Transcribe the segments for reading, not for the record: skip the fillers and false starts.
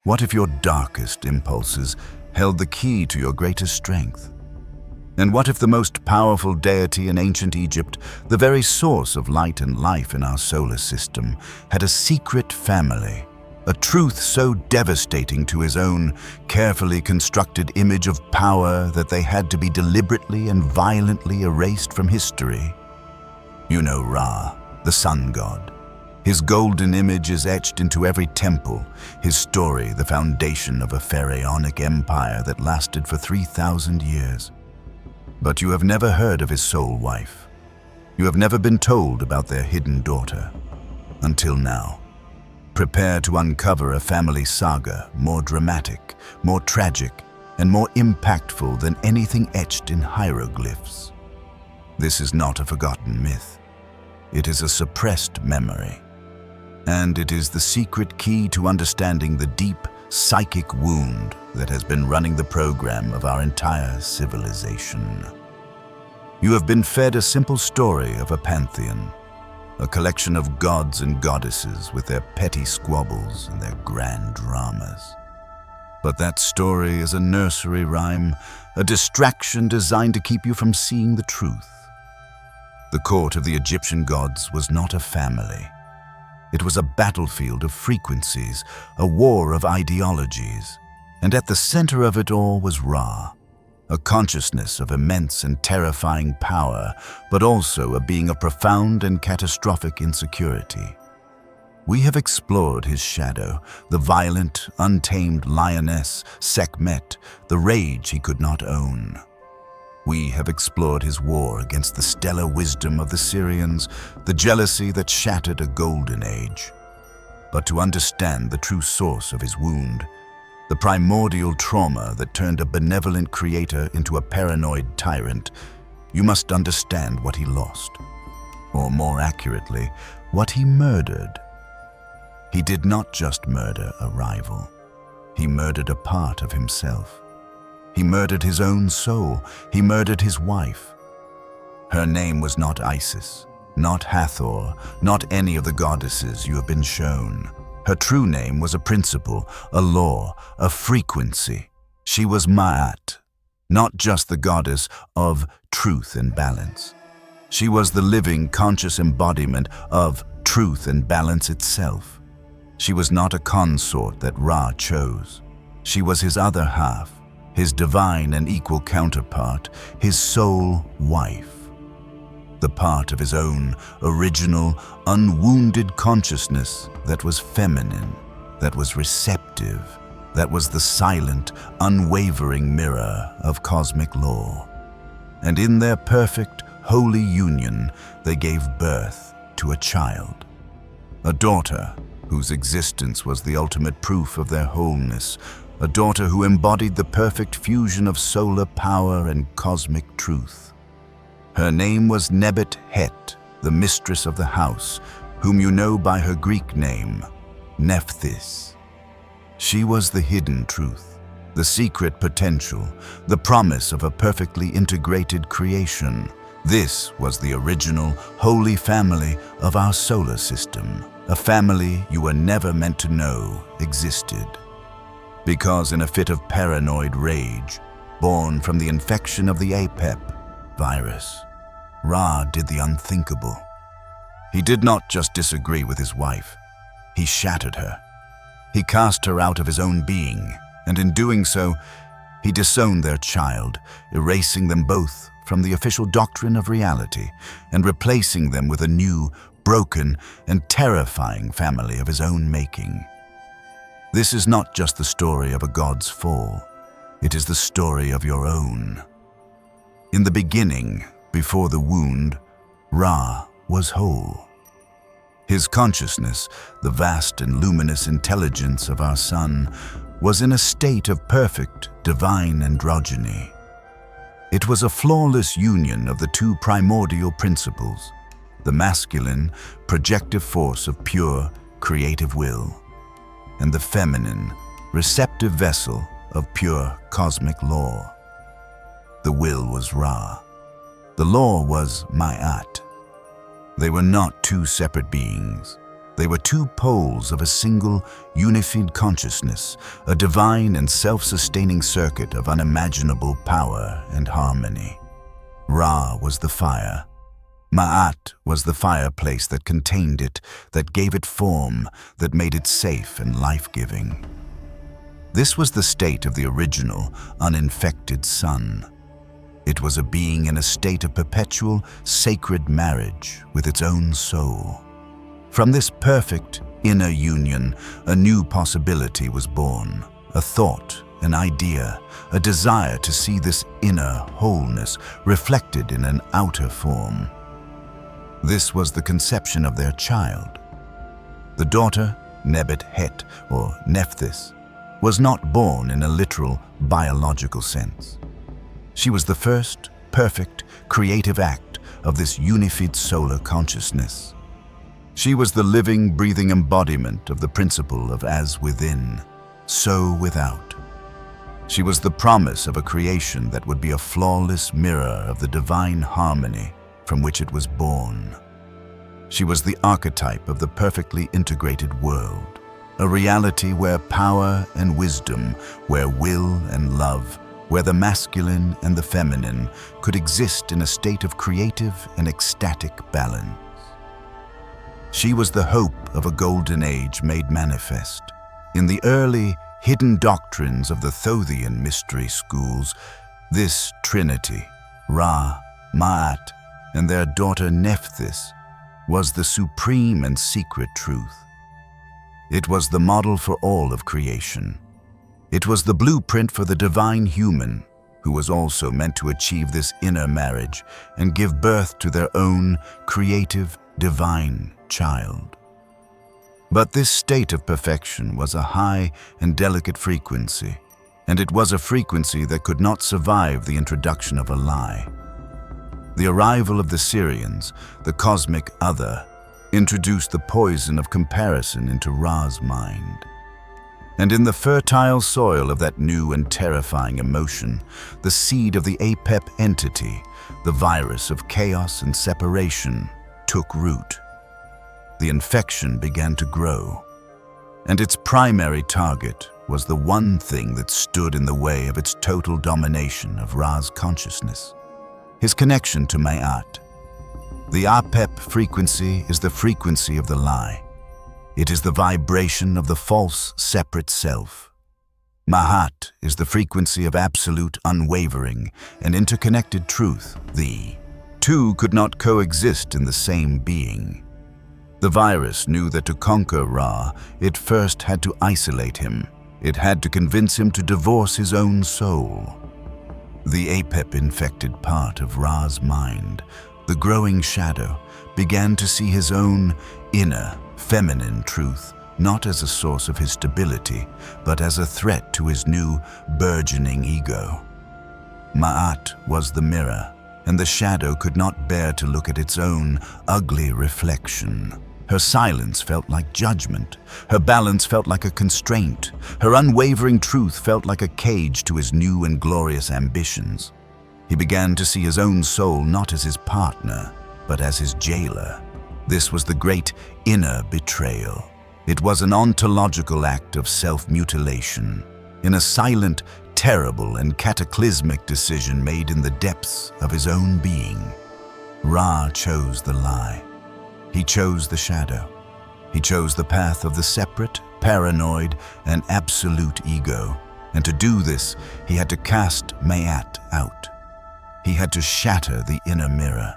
What if your darkest impulses held the key to your greatest strength? And what if the most powerful deity in ancient Egypt, the very source of light and life in our solar system, had a secret family, a truth so devastating to his own carefully constructed image of power that they had to be deliberately and violently erased from history? You know Ra, the sun god. His golden image is etched into every temple, his story the foundation of a pharaonic empire that lasted for 3,000 years. But you have never heard of his soul wife. You have never been told about their hidden daughter. Until now. Prepare to uncover a family saga more dramatic, more tragic, and more impactful than anything etched in hieroglyphs. This is not a forgotten myth. It is a suppressed memory. And it is the secret key to understanding the deep psychic wound that has been running the program of our entire civilization. You have been fed a simple story of a pantheon, a collection of gods and goddesses with their petty squabbles and their grand dramas. But that story is a nursery rhyme, a distraction designed to keep you from seeing the truth. The court of the Egyptian gods was not a family. It was a battlefield of frequencies, a war of ideologies, and at the center of it all was Ra, a consciousness of immense and terrifying power, but also a being of profound and catastrophic insecurity. We have explored his shadow, the violent, untamed lioness, Sekhmet, the rage he could not own. We have explored his war against the stellar wisdom of the Syrians, the jealousy that shattered a golden age. But to understand the true source of his wound, the primordial trauma that turned a benevolent creator into a paranoid tyrant, you must understand what he lost. Or more accurately, what he murdered. He did not just murder a rival. He murdered a part of himself. He murdered his own soul. He murdered his wife. Her name was not Isis, not Hathor, not any of the goddesses you have been shown. Her true name was a principle, a law, a frequency. She was Maat, not just the goddess of truth and balance. She was the living, conscious embodiment of truth and balance itself. She was not a consort that Ra chose. She was his other half, his divine and equal counterpart, his soul wife. The part of his own original, unwounded consciousness that was feminine, that was receptive, that was the silent, unwavering mirror of cosmic law. And in their perfect, holy union, they gave birth to a child, a daughter whose existence was the ultimate proof of their wholeness, a daughter who embodied the perfect fusion of solar power and cosmic truth. Her name was Nephthys, the mistress of the house, whom you know by her Greek name, Nephthys. She was the hidden truth, the secret potential, the promise of a perfectly integrated creation. This was the original, holy family of our solar system, a family you were never meant to know existed. Because in a fit of paranoid rage, born from the infection of the APEP virus, Ra did the unthinkable. He did not just disagree with his wife, he shattered her. He cast her out of his own being, and in doing so, he disowned their child, erasing them both from the official doctrine of reality and replacing them with a new, broken, and terrifying family of his own making. This is not just the story of a god's fall. It is the story of your own. In the beginning, before the wound, Ra was whole. His consciousness, the vast and luminous intelligence of our sun, was in a state of perfect, divine androgyny. It was a flawless union of the two primordial principles, the masculine, projective force of pure, creative will, and the feminine, receptive vessel of pure cosmic law. The will was Ra. The law was Maat. They were not two separate beings. They were two poles of a single, unified consciousness, a divine and self-sustaining circuit of unimaginable power and harmony. Ra was the fire. Maat was the fireplace that contained it, that gave it form, that made it safe and life-giving. This was the state of the original, uninfected sun. It was a being in a state of perpetual, sacred marriage with its own soul. From this perfect, inner union, a new possibility was born, a thought, an idea, a desire to see this inner wholeness reflected in an outer form. This was the conception of their child. The daughter, Nebet-Het, or Nephthys, was not born in a literal, biological sense. She was the first, perfect, creative act of this unified solar consciousness. She was the living, breathing embodiment of the principle of as within, so without. She was the promise of a creation that would be a flawless mirror of the divine harmony from which it was born. She was the archetype of the perfectly integrated world, a reality where power and wisdom, where will and love, where the masculine and the feminine could exist in a state of creative and ecstatic balance. She was the hope of a golden age made manifest. In the early, hidden doctrines of the Thothian mystery schools, this trinity, Ra, Maat, and their daughter Nephthys, was the supreme and secret truth. It was the model for all of creation. It was the blueprint for the divine human, who was also meant to achieve this inner marriage and give birth to their own creative, divine child. But this state of perfection was a high and delicate frequency, and it was a frequency that could not survive the introduction of a lie. The arrival of the Syrians, the cosmic other, introduced the poison of comparison into Ra's mind. And in the fertile soil of that new and terrifying emotion, the seed of the Apep entity, the virus of chaos and separation, took root. The infection began to grow, and its primary target was the one thing that stood in the way of its total domination of Ra's consciousness, his connection to Maat. The Apep frequency is the frequency of the lie. It is the vibration of the false, separate self. Maat is the frequency of absolute, unwavering, and interconnected truth. The two could not coexist in the same being. The virus knew that to conquer Ra, it first had to isolate him. It had to convince him to divorce his own soul. The Apep-infected part of Ra's mind, the growing shadow, began to see his own inner, feminine truth, not as a source of his stability, but as a threat to his new, burgeoning ego. Maat was the mirror, and the shadow could not bear to look at its own ugly reflection. Her silence felt like judgment. Her balance felt like a constraint. Her unwavering truth felt like a cage to his new and glorious ambitions. He began to see his own soul not as his partner, but as his jailer. This was the great inner betrayal. It was an ontological act of self-mutilation, in a silent, terrible, and cataclysmic decision made in the depths of his own being. Ra chose the lie. He chose the shadow. He chose the path of the separate, paranoid, and absolute ego. And to do this, he had to cast Maat out. He had to shatter the inner mirror.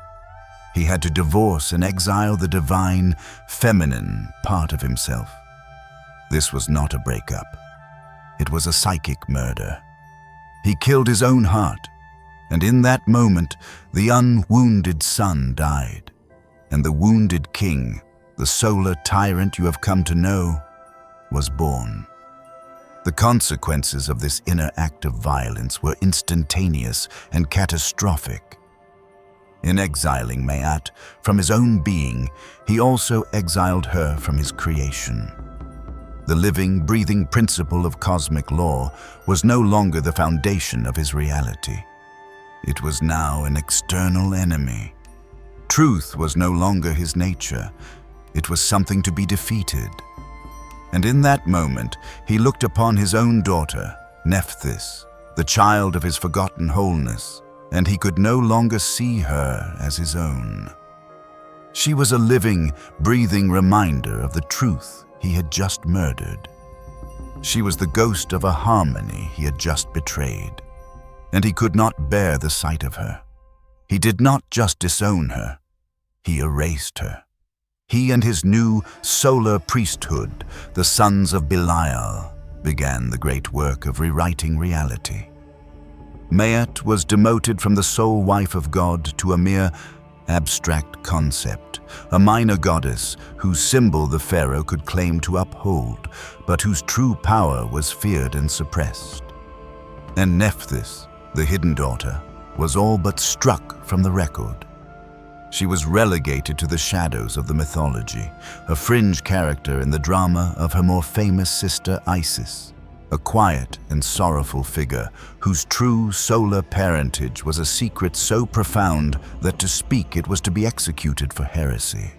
He had to divorce and exile the divine, feminine part of himself. This was not a breakup. It was a psychic murder. He killed his own heart, and in that moment, the unwounded sun died, and the wounded king, the solar tyrant you have come to know, was born. The consequences of this inner act of violence were instantaneous and catastrophic. In exiling Maat from his own being, he also exiled her from his creation. The living, breathing principle of cosmic law was no longer the foundation of his reality. It was now an external enemy. Truth was no longer his nature. It was something to be defeated. And in that moment, he looked upon his own daughter, Nephthys, the child of his forgotten wholeness, and he could no longer see her as his own. She was a living, breathing reminder of the truth he had just murdered. She was the ghost of a harmony he had just betrayed, and he could not bear the sight of her. He did not just disown her, he erased her. He and his new solar priesthood, the sons of Belial, began the great work of rewriting reality. Maat was demoted from the sole wife of God to a mere abstract concept, a minor goddess whose symbol the pharaoh could claim to uphold, but whose true power was feared and suppressed. And Nephthys, the hidden daughter, was all but struck from the record. She was relegated to the shadows of the mythology, a fringe character in the drama of her more famous sister Isis, a quiet and sorrowful figure whose true solar parentage was a secret so profound that to speak it was to be executed for heresy.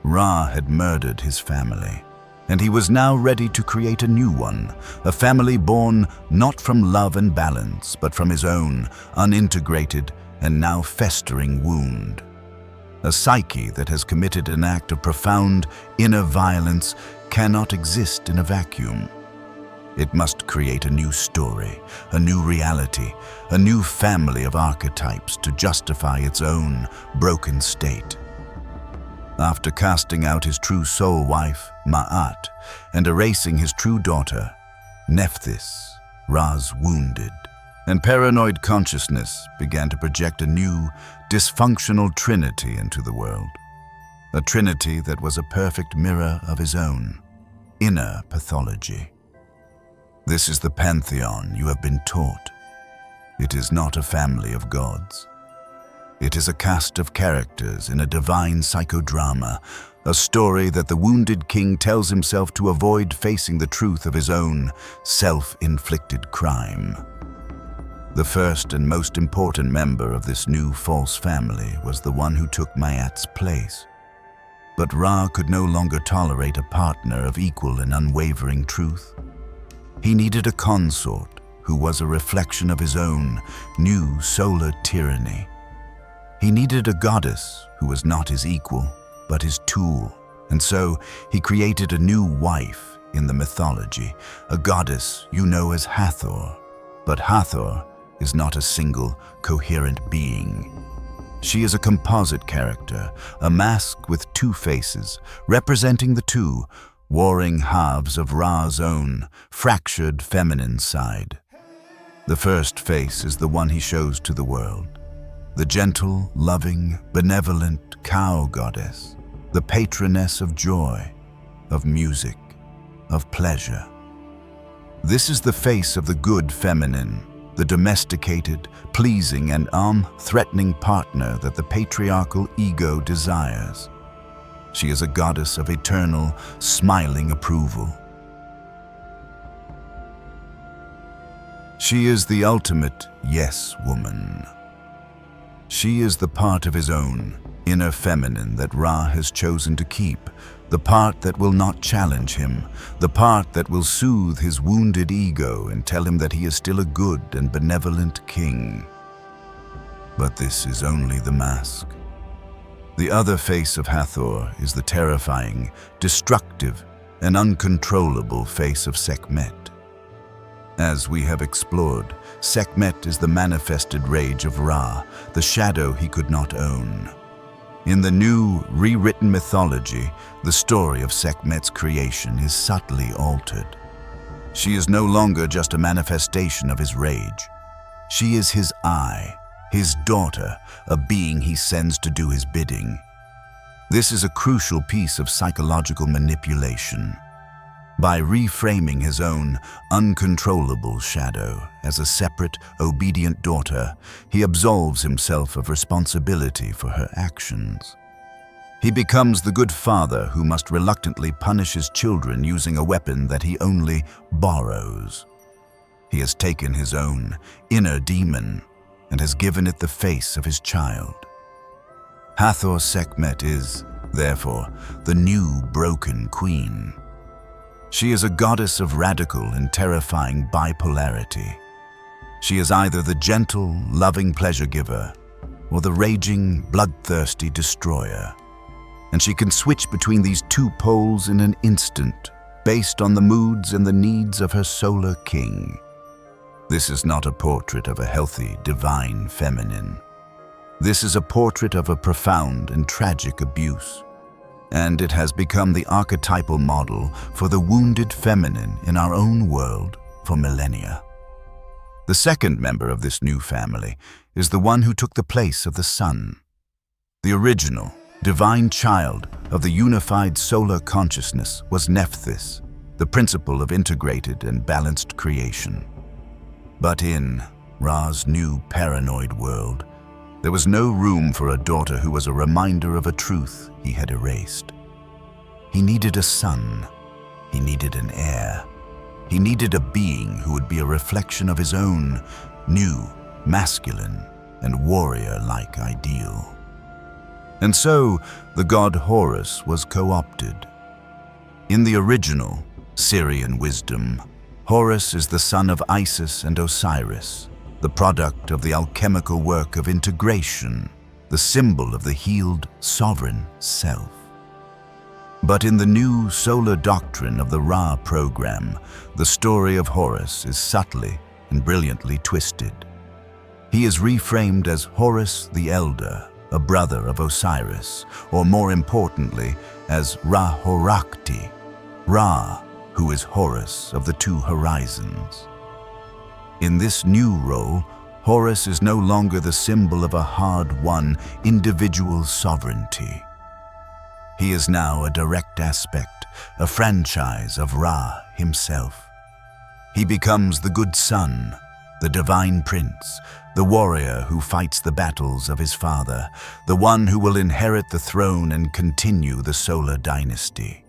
Ra had murdered his family, and he was now ready to create a new one, a family born not from love and balance, but from his own unintegrated and now festering wound. A psyche that has committed an act of profound inner violence cannot exist in a vacuum. It must create a new story, a new reality, a new family of archetypes to justify its own broken state. After casting out his true soul wife, Maat, and erasing his true daughter, Nephthys, Ra's wounded and paranoid consciousness began to project a new, dysfunctional trinity into the world. A trinity that was a perfect mirror of his own inner pathology. This is the pantheon you have been taught. It is not a family of gods. It is a cast of characters in a divine psychodrama, a story that the wounded king tells himself to avoid facing the truth of his own self-inflicted crime. The first and most important member of this new false family was the one who took Maat's place. But Ra could no longer tolerate a partner of equal and unwavering truth. He needed a consort who was a reflection of his own new solar tyranny. He needed a goddess who was not his equal, but his tool, and so he created a new wife in the mythology, a goddess you know as Hathor. But Hathor is not a single, coherent being. She is a composite character, a mask with two faces, representing the two warring halves of Ra's own fractured feminine side. The first face is the one he shows to the world, the gentle, loving, benevolent cow goddess, the patroness of joy, of music, of pleasure. This is the face of the good feminine, the domesticated, pleasing, and threatening partner that the patriarchal ego desires. She is a goddess of eternal, smiling approval. She is the ultimate yes woman. She is the part of his own inner feminine that Ra has chosen to keep, the part that will not challenge him, the part that will soothe his wounded ego and tell him that he is still a good and benevolent king. But this is only the mask. The other face of Hathor is the terrifying, destructive, and uncontrollable face of Sekhmet. As we have explored, Sekhmet is the manifested rage of Ra, the shadow he could not own. In the new, rewritten mythology, the story of Sekhmet's creation is subtly altered. She is no longer just a manifestation of his rage. She is his eye, his daughter, a being he sends to do his bidding. This is a crucial piece of psychological manipulation. By reframing his own uncontrollable shadow as a separate, obedient daughter, he absolves himself of responsibility for her actions. He becomes the good father who must reluctantly punish his children using a weapon that he only borrows. He has taken his own inner demon and has given it the face of his child. Hathor Sekhmet is, therefore the new broken queen. She is a goddess of radical and terrifying bipolarity. She is either the gentle, loving pleasure giver or the raging, bloodthirsty destroyer. And she can switch between these two poles in an instant, based on the moods and the needs of her solar king. This is not a portrait of a healthy, divine feminine. This is a portrait of a profound and tragic abuse. And it has become the archetypal model for the wounded feminine in our own world for millennia. The second member of this new family is the one who took the place of the sun. The original, divine child of the unified solar consciousness was Nephthys, the principle of integrated and balanced creation. But in Ra's new paranoid world, there was no room for a daughter who was a reminder of a truth he had erased. He needed a son. He needed an heir. He needed a being who would be a reflection of his own new, masculine, and warrior-like ideal. And so, the god Horus was co-opted. In the original Syrian wisdom, Horus is the son of Isis and Osiris, the product of the alchemical work of integration, the symbol of the healed, sovereign self. But in the new solar doctrine of the Ra program, the story of Horus is subtly and brilliantly twisted. He is reframed as Horus the Elder, a brother of Osiris, or more importantly, as Ra-Horakti, Ra, who is Horus of the two horizons. In this new role, Horus is no longer the symbol of a hard-won individual sovereignty. He is now a direct aspect, a franchise of Ra himself. He becomes the good son, the divine prince, the warrior who fights the battles of his father, the one who will inherit the throne and continue the solar dynasty.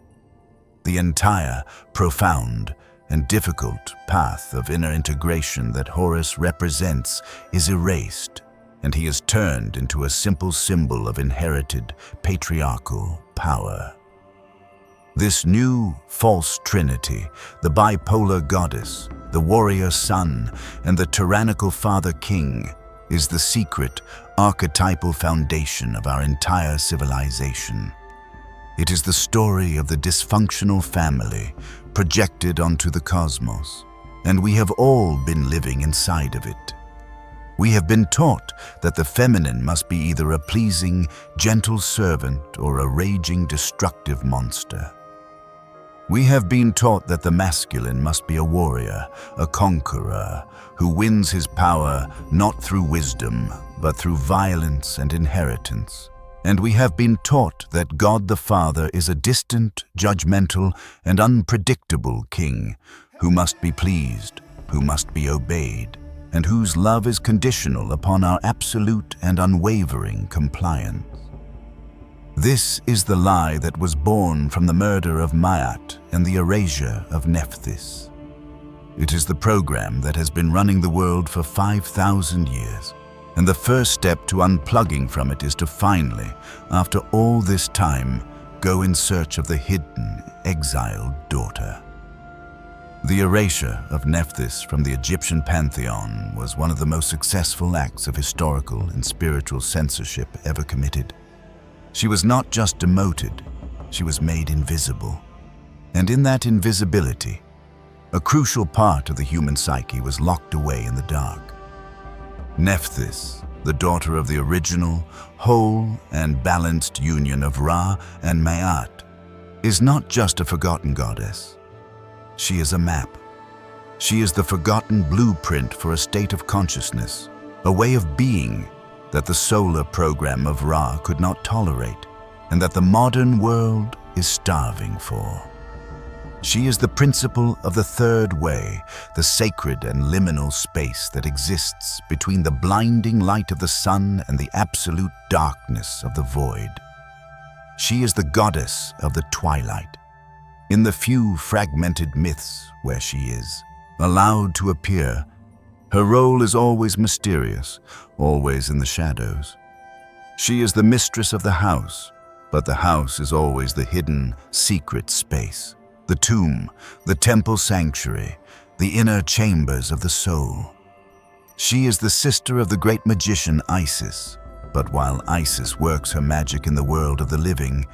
The entire, profound, and difficult path of inner integration that Horus represents is erased, and he is turned into a simple symbol of inherited patriarchal power. This new false trinity, the bipolar goddess, the warrior son, and the tyrannical father king, is the secret, archetypal foundation of our entire civilization. It is the story of the dysfunctional family projected onto the cosmos, and we have all been living inside of it. We have been taught that the feminine must be either a pleasing, gentle servant or a raging, destructive monster. We have been taught that the masculine must be a warrior, a conqueror, who wins his power not through wisdom, but through violence and inheritance. And we have been taught that God the Father is a distant, judgmental, and unpredictable king who must be pleased, who must be obeyed, and whose love is conditional upon our absolute and unwavering compliance. This is the lie that was born from the murder of Maat and the erasure of Nephthys. It is the program that has been running the world for 5,000 years. And the first step to unplugging from it is to finally, after all this time, go in search of the hidden, exiled daughter. The erasure of Nephthys from the Egyptian pantheon was one of the most successful acts of historical and spiritual censorship ever committed. She was not just demoted, she was made invisible. And in that invisibility, a crucial part of the human psyche was locked away in the dark. Nephthys, the daughter of the original, whole and balanced union of Ra and Maat, is not just a forgotten goddess. She is a map. She is the forgotten blueprint for a state of consciousness, a way of being that the solar program of Ra could not tolerate, and that the modern world is starving for. She is the principle of the third way, the sacred and liminal space that exists between the blinding light of the sun and the absolute darkness of the void. She is the goddess of the twilight. In the few fragmented myths where she is allowed to appear, her role is always mysterious, always in the shadows. She is the mistress of the house, But the house is always the hidden, secret space, the tomb, the temple sanctuary, the inner chambers of the soul. She is the sister of the great magician Isis, but while Isis works her magic in the world of the living,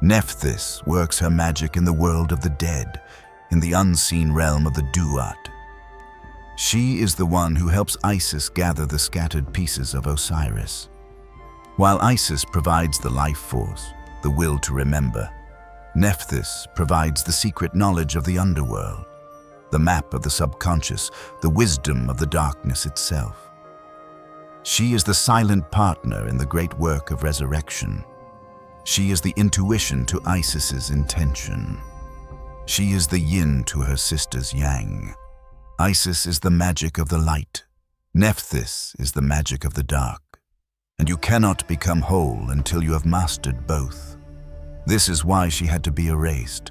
Nephthys works her magic in the world of the dead, in the unseen realm of the duat. She is the one who helps Isis gather the scattered pieces of Osiris. While Isis provides the life force, the will to remember, Nephthys provides the secret knowledge of the underworld, the map of the subconscious, the wisdom of the darkness itself. She is the silent partner in the great work of resurrection. She is the intuition to Isis's intention. She is the yin to her sister's yang. Isis is the magic of the light. Nephthys is the magic of the dark. And you cannot become whole until you have mastered both. This is why she had to be erased.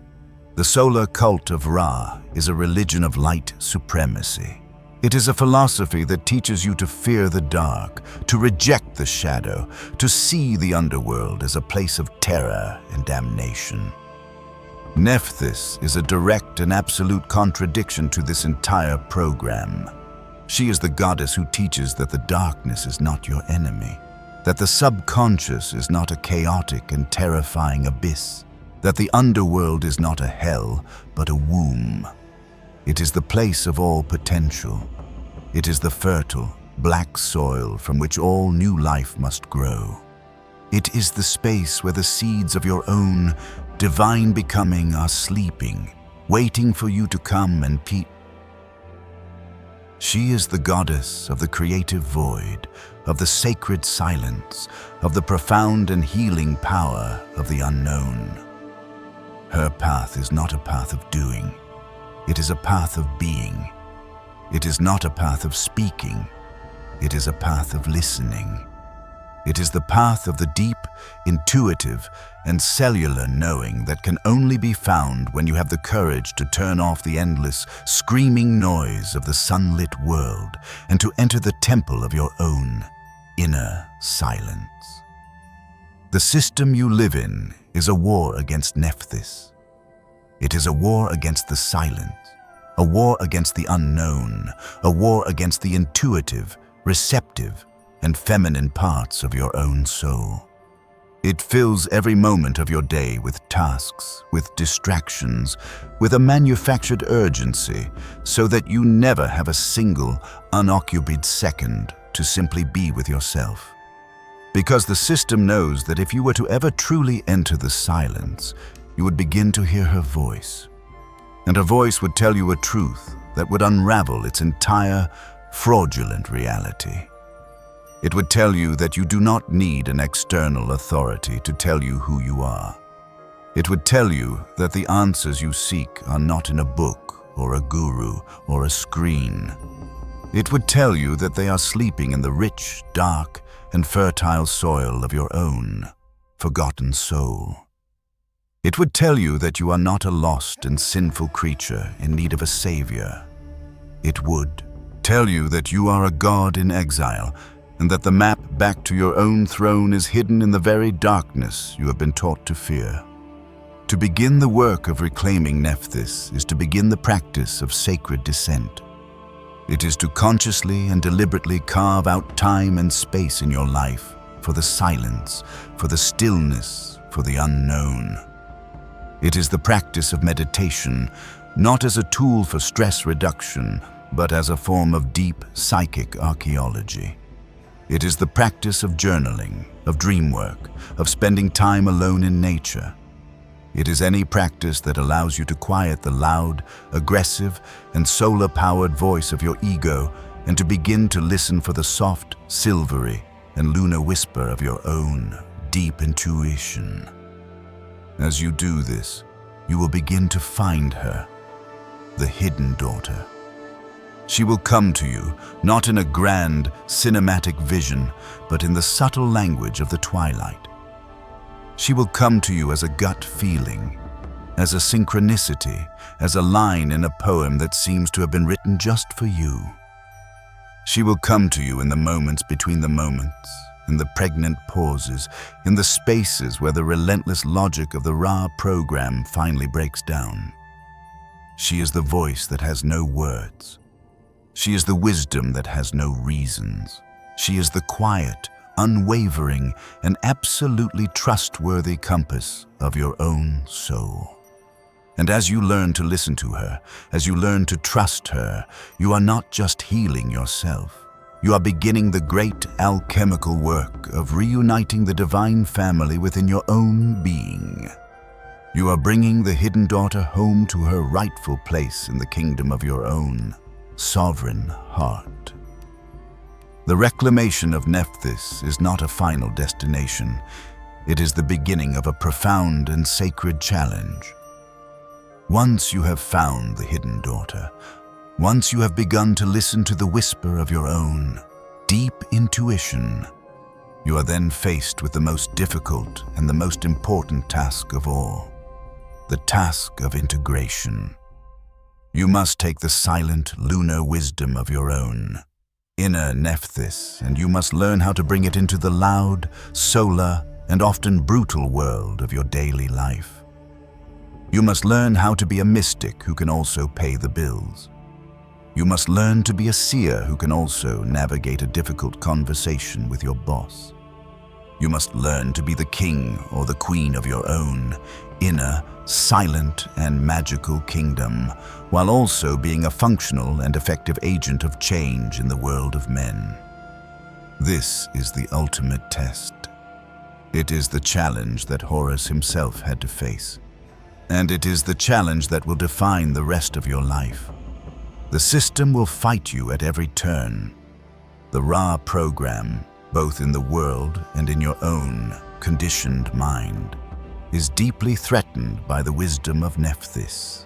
The solar cult of Ra is a religion of light supremacy. It is a philosophy that teaches you to fear the dark, to reject the shadow, to see the underworld as a place of terror and damnation. Nephthys is a direct and absolute contradiction to this entire program. She is the goddess who teaches that the darkness is not your enemy, that the subconscious is not a chaotic and terrifying abyss, that the underworld is not a hell, but a womb. It is the place of all potential. It is the fertile, black soil from which all new life must grow. It is the space where the seeds of your own divine becoming are sleeping, waiting for you to come and peep. She is the goddess of the creative void, of the sacred silence, of the profound and healing power of the unknown. Her path is not a path of doing. It is a path of being. It is not a path of speaking. It is a path of listening. It is the path of the deep, intuitive, and cellular knowing that can only be found when you have the courage to turn off the endless, screaming noise of the sunlit world and to enter the temple of your own inner silence. The system you live in is a war against Nephthys. It is a war against the silence, a war against the unknown, a war against the intuitive, receptive, and feminine parts of your own soul. It fills every moment of your day with tasks, with distractions, with a manufactured urgency, so that you never have a single, unoccupied second to simply be with yourself. Because the system knows that if you were to ever truly enter the silence, you would begin to hear her voice. And her voice would tell you a truth that would unravel its entire fraudulent reality. It would tell you that you do not need an external authority to tell you who you are. It would tell you that the answers you seek are not in a book or a guru or a screen. It would tell you that they are sleeping in the rich, dark, and fertile soil of your own forgotten soul. It would tell you that you are not a lost and sinful creature in need of a savior. It would tell you that you are a god in exile, and that the map back to your own throne is hidden in the very darkness you have been taught to fear. To begin the work of reclaiming Nephthys is to begin the practice of sacred descent. It is to consciously and deliberately carve out time and space in your life for the silence, for the stillness, for the unknown. It is the practice of meditation, not as a tool for stress reduction, but as a form of deep psychic archaeology. It is the practice of journaling, of dream work, of spending time alone in nature. It is any practice that allows you to quiet the loud, aggressive, and solar-powered voice of your ego and to begin to listen for the soft, silvery, and lunar whisper of your own deep intuition. As you do this, you will begin to find her, the hidden daughter. She will come to you, not in a grand, cinematic vision, but in the subtle language of the twilight. She will come to you as a gut feeling, as a synchronicity, as a line in a poem that seems to have been written just for you. She will come to you in the moments between the moments, in the pregnant pauses, in the spaces where the relentless logic of the Ra program finally breaks down. She is the voice that has no words. She is the wisdom that has no reasons. She is the quiet, unwavering, and absolutely trustworthy compass of your own soul. And as you learn to listen to her, as you learn to trust her, you are not just healing yourself. You are beginning the great alchemical work of reuniting the divine family within your own being. You are bringing the hidden daughter home to her rightful place in the kingdom of your own sovereign heart. The reclamation of Nephthys is not a final destination. It is the beginning of a profound and sacred challenge. Once you have found the hidden daughter, once you have begun to listen to the whisper of your own deep intuition, you are then faced with the most difficult and the most important task of all, the task of integration. You must take the silent, lunar wisdom of your own inner Nephthys, and you must learn how to bring it into the loud, solar, and often brutal world of your daily life. You must learn how to be a mystic who can also pay the bills. You must learn to be a seer who can also navigate a difficult conversation with your boss. You must learn to be the king or the queen of your own inner, silent, and magical kingdom, while also being a functional and effective agent of change in the world of men. This is the ultimate test. It is the challenge that Horus himself had to face. And it is the challenge that will define the rest of your life. The system will fight you at every turn. The Ra program, both in the world and in your own conditioned mind, is deeply threatened by the wisdom of Nephthys.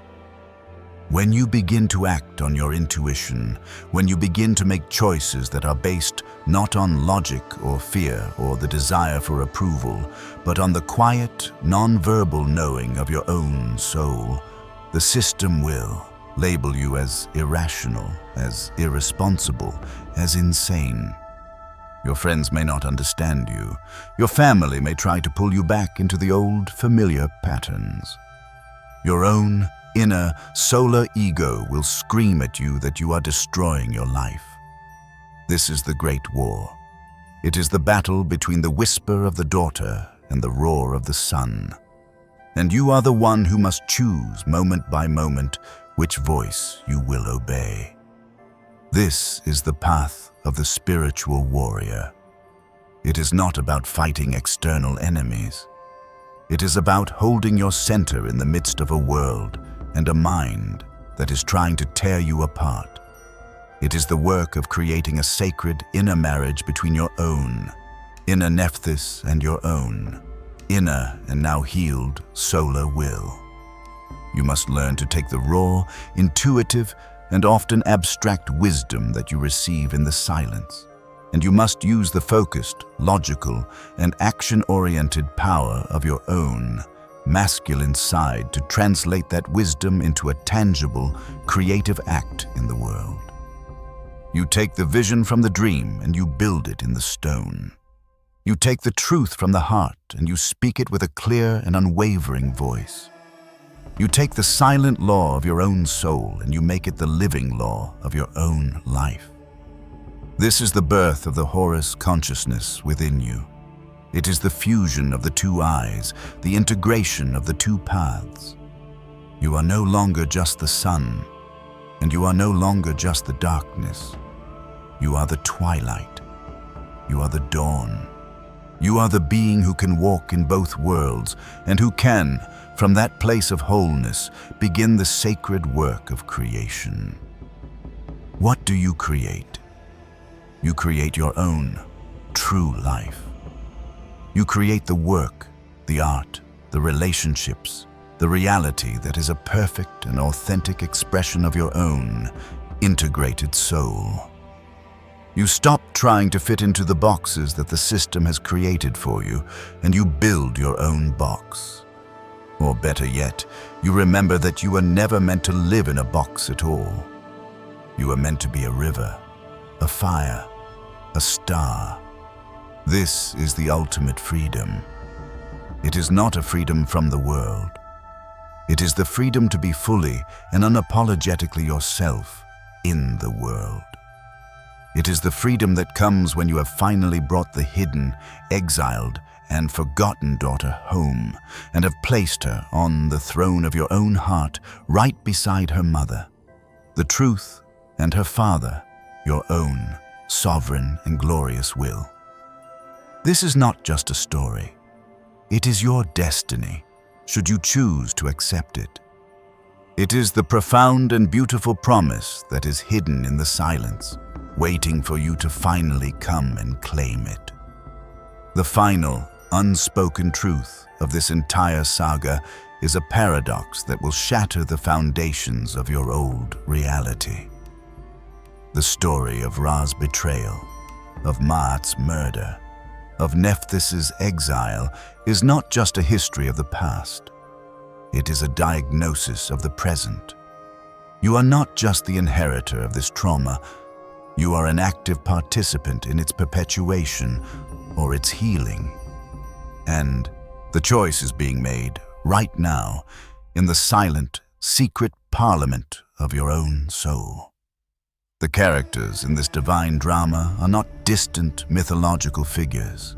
When you begin to act on your intuition, when you begin to make choices that are based not on logic or fear or the desire for approval, but on the quiet, non-verbal knowing of your own soul, the system will label you as irrational, as irresponsible, as insane. Your friends may not understand you. Your family may try to pull you back into the old, familiar patterns. Your own inner solar ego will scream at you that you are destroying your life. This is the great war. It is the battle between the whisper of the daughter and the roar of the sun. And you are the one who must choose moment by moment which voice you will obey. This is the path of the spiritual warrior. It is not about fighting external enemies. It is about holding your center in the midst of a world and a mind that is trying to tear you apart. It is the work of creating a sacred inner marriage between your own inner Nephthys and your own inner and now healed solar will. You must learn to take the raw, intuitive, and often abstract wisdom that you receive in the silence, and you must use the focused, logical, and action-oriented power of your own masculine side to translate that wisdom into a tangible, creative act in the world. You take the vision from the dream and you build it in the stone. You take the truth from the heart and you speak it with a clear and unwavering voice. You take the silent law of your own soul and you make it the living law of your own life. This is the birth of the Horus consciousness within you. It is the fusion of the two eyes, the integration of the two paths. You are no longer just the sun, and you are no longer just the darkness. You are the twilight. You are the dawn. You are the being who can walk in both worlds and who can, from that place of wholeness, begin the sacred work of creation. What do you create? You create your own true life. You create the work, the art, the relationships, the reality that is a perfect and authentic expression of your own integrated soul. You stop trying to fit into the boxes that the system has created for you, and you build your own box. Or better yet, you remember that you were never meant to live in a box at all. You were meant to be a river, a fire, a star. This is the ultimate freedom. It is not a freedom from the world. It is the freedom to be fully and unapologetically yourself in the world. It is the freedom that comes when you have finally brought the hidden, exiled, and forgotten daughter home and have placed her on the throne of your own heart right beside her mother, the truth, and her father, your own sovereign and glorious will. This is not just a story. It is your destiny, should you choose to accept it. It is the profound and beautiful promise that is hidden in the silence, waiting for you to finally come and claim it. The final, unspoken truth of this entire saga is a paradox that will shatter the foundations of your old reality. The story of Ra's betrayal, of Maat's murder, of Nephthys' exile is not just a history of the past. It is a diagnosis of the present. You are not just the inheritor of this trauma, you are an active participant in its perpetuation or its healing. And the choice is being made right now in the silent, secret parliament of your own soul. The characters in this divine drama are not distant mythological figures.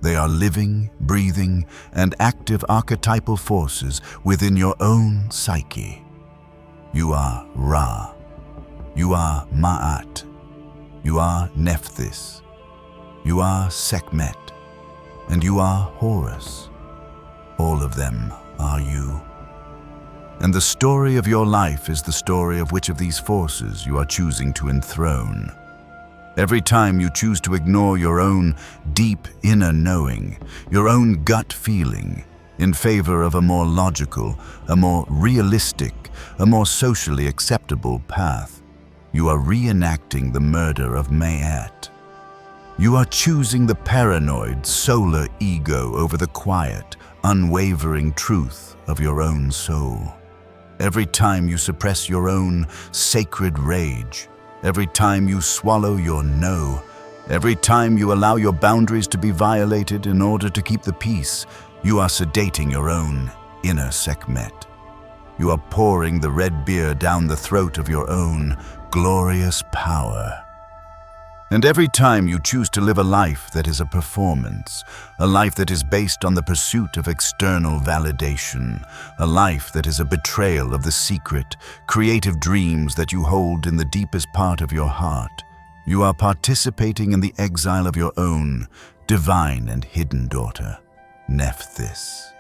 They are living, breathing, and active archetypal forces within your own psyche. You are Ra. You are Maat. You are Nephthys. You are Sekhmet. And you are Horus. All of them are you. And the story of your life is the story of which of these forces you are choosing to enthrone. Every time you choose to ignore your own deep inner knowing, your own gut feeling, in favor of a more logical, a more realistic, a more socially acceptable path, you are reenacting the murder of Maat. You are choosing the paranoid, solar ego over the quiet, unwavering truth of your own soul. Every time you suppress your own sacred rage, every time you swallow your no, every time you allow your boundaries to be violated in order to keep the peace, you are sedating your own inner Sekhmet. You are pouring the red beer down the throat of your own glorious power. And every time you choose to live a life that is a performance, a life that is based on the pursuit of external validation, a life that is a betrayal of the secret, creative dreams that you hold in the deepest part of your heart, you are participating in the exile of your own divine and hidden daughter, Nephthys.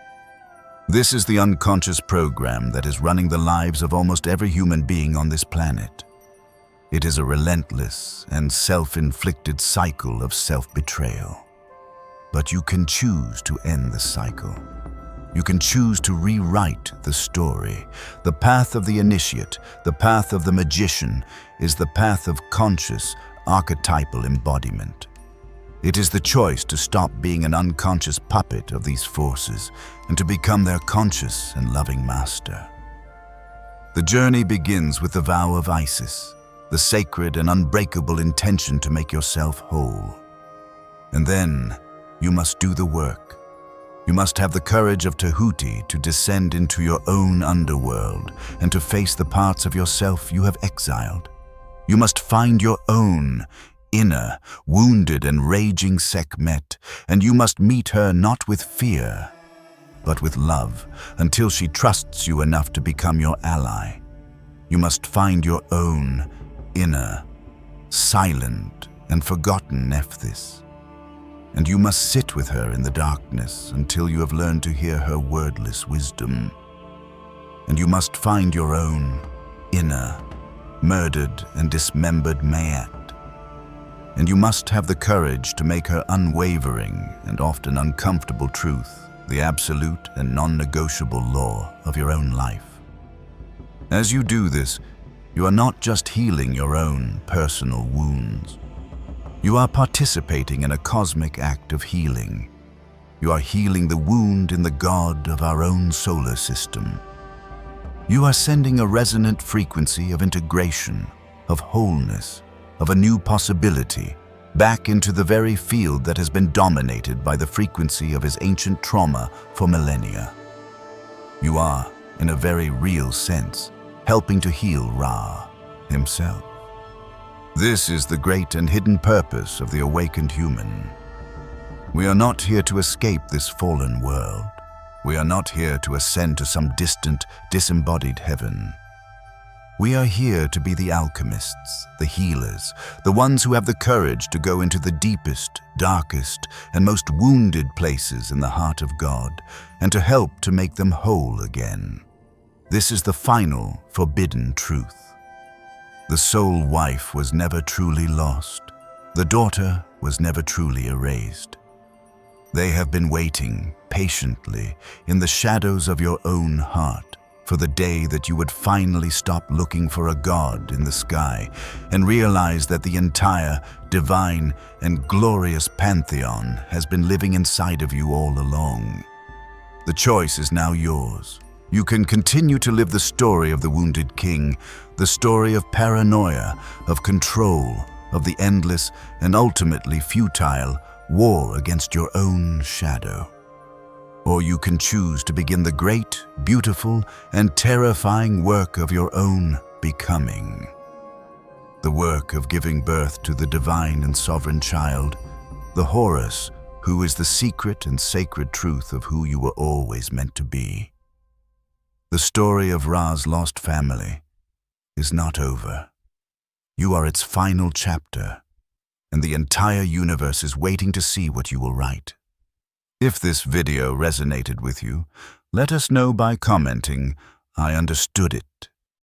This is the unconscious program that is running the lives of almost every human being on this planet. It is a relentless and self-inflicted cycle of self-betrayal. But you can choose to end the cycle. You can choose to rewrite the story. The path of the initiate, the path of the magician, is the path of conscious, archetypal embodiment. It is the choice to stop being an unconscious puppet of these forces and to become their conscious and loving master. The journey begins with the vow of Isis, the sacred and unbreakable intention to make yourself whole. And then you must do the work. You must have the courage of Tahuti to descend into your own underworld and to face the parts of yourself you have exiled. You must find your own inner, wounded and raging Sekhmet, and you must meet her not with fear, but with love, until she trusts you enough to become your ally. You must find your own inner, silent and forgotten Nephthys, and you must sit with her in the darkness until you have learned to hear her wordless wisdom. And you must find your own inner, murdered and dismembered Maat, and you must have the courage to make her unwavering and often uncomfortable truth the absolute and non-negotiable law of your own life. As you do this, you are not just healing your own personal wounds. You are participating in a cosmic act of healing. You are healing the wound in the God of our own solar system. You are sending a resonant frequency of integration, of wholeness, of a new possibility, back into the very field that has been dominated by the frequency of his ancient trauma for millennia. You are, in a very real sense, helping to heal Ra himself. This is the great and hidden purpose of the awakened human. We are not here to escape this fallen world. We are not here to ascend to some distant, disembodied heaven. We are here to be the alchemists, the healers, the ones who have the courage to go into the deepest, darkest, and most wounded places in the heart of God, and to help to make them whole again. This is the final, forbidden truth. The soul wife was never truly lost. The daughter was never truly erased. They have been waiting patiently in the shadows of your own heart for the day that you would finally stop looking for a god in the sky and realize that the entire divine and glorious pantheon has been living inside of you all along. The choice is now yours. You can continue to live the story of the wounded king, the story of paranoia, of control, of the endless and ultimately futile war against your own shadow. Or you can choose to begin the great, beautiful, and terrifying work of your own becoming. The work of giving birth to the divine and sovereign child, the Horus, who is the secret and sacred truth of who you were always meant to be. The story of Ra's lost family is not over. You are its final chapter, and the entire universe is waiting to see what you will write. If this video resonated with you, let us know by commenting, "I understood it."